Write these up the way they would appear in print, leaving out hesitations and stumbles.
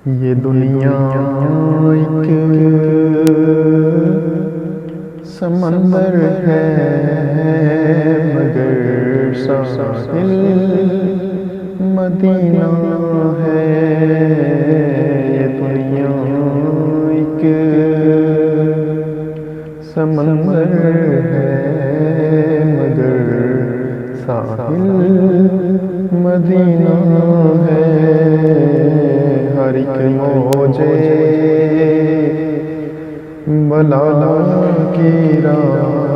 ये दुनिया एक समंदर है मगर साहिल मदीना है। ये दुनिया एक समंदर है मगर साहिल मदीना है। हर एक मौजे बलाला की राह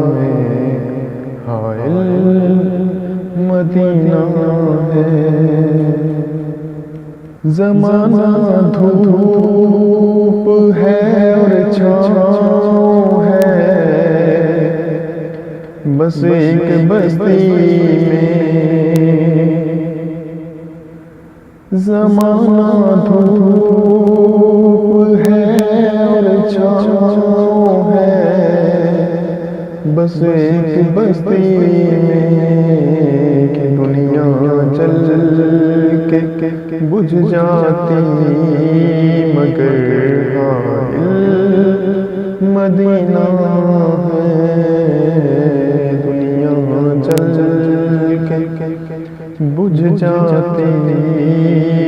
में हाइल मदीना है। ज़माना धूप है और छाँव है, बस एक बस्ती में। ज़माना धूप है और छाँव है, बस एक बस्ती में। कि दुनिया चल के बुझ जाती मगर हाइल मदीना है। दुनिया चल के बुझ जाती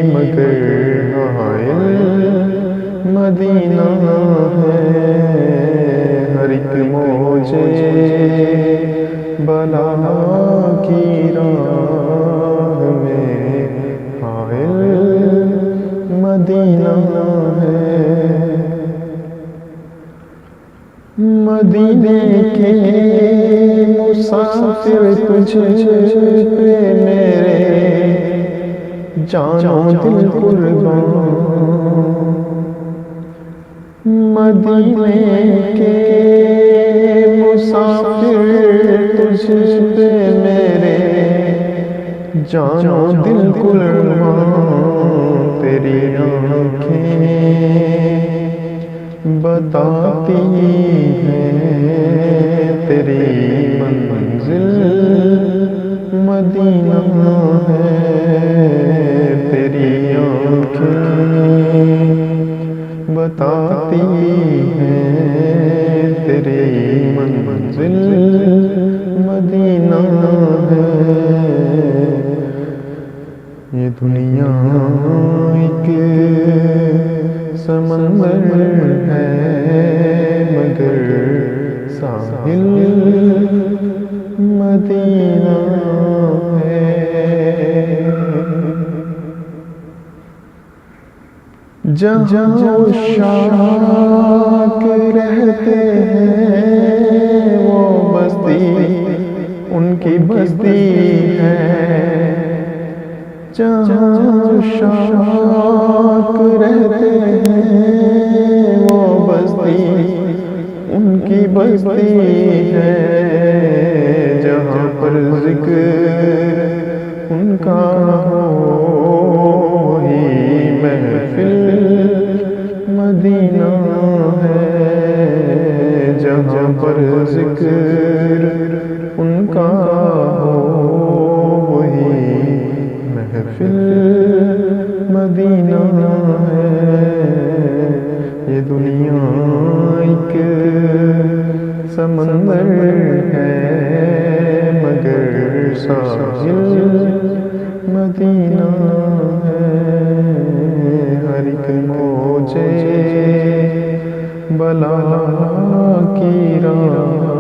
मगर हाइल मदीना है। हर एक मौजे बला की राह में हाइल मदीना है। मदीने के मुसाफिर तुझ पे मेरे जानो दिल कुर्बान। मदीने के मुसाफिर तुझ पे मेरे जानो दिल कुर्बान। तेरी आँखें बताती हैं तेरी मंजिल मदीना है। तेरी आँखें बताती हैं तेरी मंजिल मदीना है। ये दुनिया एक समंदर है मगर साहिल मदीना है। जहाँ शाक रहते हैं वो बस्ती उनकी बस्ती है। जहाँ शाक रहते हैं वो बस्ती उनकी बस्ती है। जहाँ पर जिक्र उनका हो ही महफिल मदीना है। जहाँ पर जिक्र उनका हो वही महफिल मदीना है। ये दुनिया एक समंदर है मगर साहिल मदीना है। हर एक मौजे बला की राह